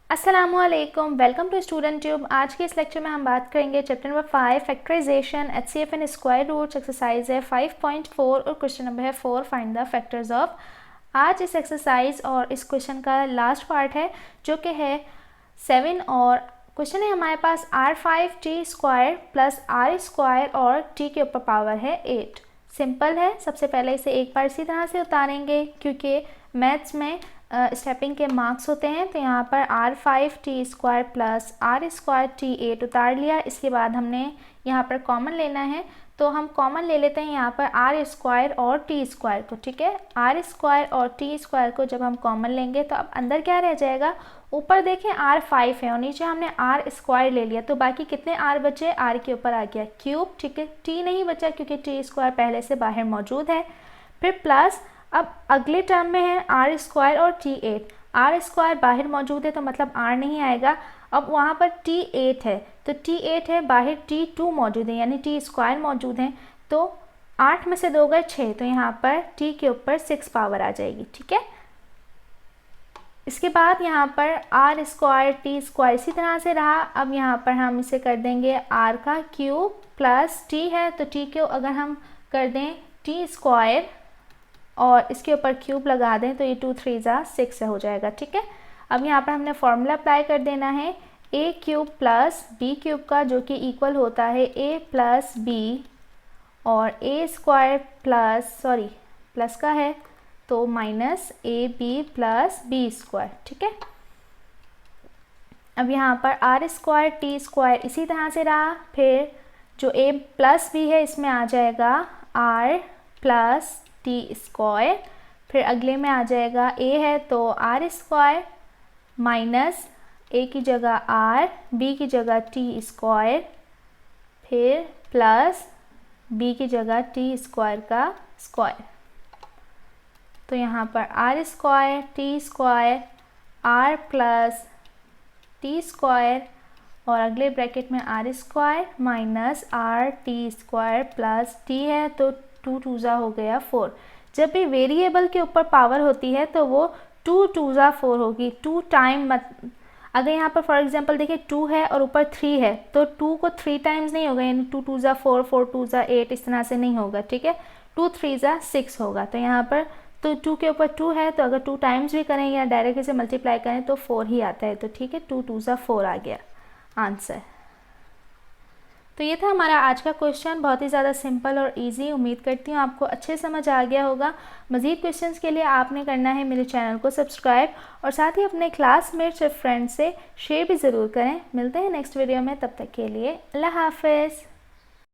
अस्सलामुअलैकुम, welcome to student tube. आज के इस लेक्चर में हम बात करेंगे chapter number 5 factorisation, HCF and square roots. Exercise है 5.4 और क्वेश्चन नंबर है 4, फाइंड द फैक्टर्स ऑफ। आज इस एक्सरसाइज और इस क्वेश्चन का लास्ट पार्ट है जो कि है 7 और क्वेश्चन है हमारे पास r5t square plus r square और t के ऊपर पावर है 8। सिंपल है। सबसे पहले इसे एक बार इसी तरह से उतारेंगे क्योंकि मैथ्स में स्टेपिंग के मार्क्स होते हैं। तो यहाँ पर r5t square plus r square t 8 उतार लिया। इसके बाद हमने यहाँ पर कॉमन लेना है, तो हम कॉमन ले लेते हैं यहाँ पर r स्क्वायर और t स्क्वायर को। ठीक है, r स्क्वायर और t स्क्वायर को जब हम कॉमन लेंगे तो अब अंदर क्या रह जाएगा, ऊपर देखें r5 है और नीचे हमने r स्क्वायर ले लिया, तो बाकी कितने r बचे, r के ऊपर आ गया क्यूब। ठीक है, t नहीं बचा क्योंकि t स्क्वायर पहले से बाहर मौजूद है। फिर प्लस अब अगले टर्म में है r स्क्वायर और t8। r स्क्वायर बाहर मौजूद है तो मतलब r नहीं आएगा। अब वहाँ पर t8 है तो t8 है, बाहर t2 मौजूद है यानी t स्क्वायर मौजूद है, तो 8 में से 2 गए 6, तो यहाँ पर t के ऊपर 6 पावर आ जाएगी। ठीक है, इसके बाद यहाँ पर r स्क्वायर t स्क्वायर इसी तरह से रहा। अब यहाँ पर हम इसे कर देंगे r का क्यूब प्लस t है तो t को अगर हम कर दें t स्क्वायर और इसके ऊपर क्यूब लगा दें तो ये 2 3 जा 6 हो जाएगा। ठीक है, अब यहाँ पर हमने फॉर्मूला अप्लाई कर देना है a cube plus b cube का, जो कि इक्वल होता है a प्लस b और a स्क्वायर प्लस का है तो minus a b plus b square. ठीक है, अब यहाँ पर r स्क्वायर t स्क्वायर इसी तरह से रहा। फिर जो a प्लस b है इसमें आ जाएगा r प्लस t स्क्वायर, फिर अगले में आ जाएगा a है तो r स्क्वायर माइनस a की जगह r, b की जगह t स्क्वायर, फिर प्लस b की जगह t स्क्वायर का स्क्वायर। तो यहाँ पर r square t square r plus t square और अगले ब्रैकेट में r square minus r t square plus t है तो 2 2 जा हो गया 4। जब भी वेरिएबल के ऊपर पावर होती है तो वो 2 2 जा 4 होगी। 2 टाइम अगर यहाँ पर फॉर एग्जांपल देखिए 2 है और ऊपर 3 है तो 2 को 3 टाइम्स नहीं होगा, यानी 2 2 जा 4 4 2 जा 8 इस तरह से नहीं होगा। ठीक है, 2 3 जा 6 होगा। तो यहाँ पर तो 2 के ऊपर 2 है तो अगर 2 टाइम्स भी करें या डायरेक्ट इसे मल्टीप्लाई करें तो 4 ही आता है। तो ठीक है, 2 2 जा 4 आ गया आंसर। तो ये था हमारा आज का क्वेश्चन, बहुत ही ज़्यादा सिंपल और इजी। उम्मीद करती हूँ आपको अच्छे समझ आ गया होगा। मज़ीद क्वेश्चंस के लिए आपने करना है मेरे चैनल को सब्सक्राइब और साथ ही अपने क्लासमेट्स और फ्रेंड्स से शेयर भी ज़रूर करें। मिलते हैं नेक्स्ट वीडियो में, तब तक के लिए अल्लाह हाफ़िज़।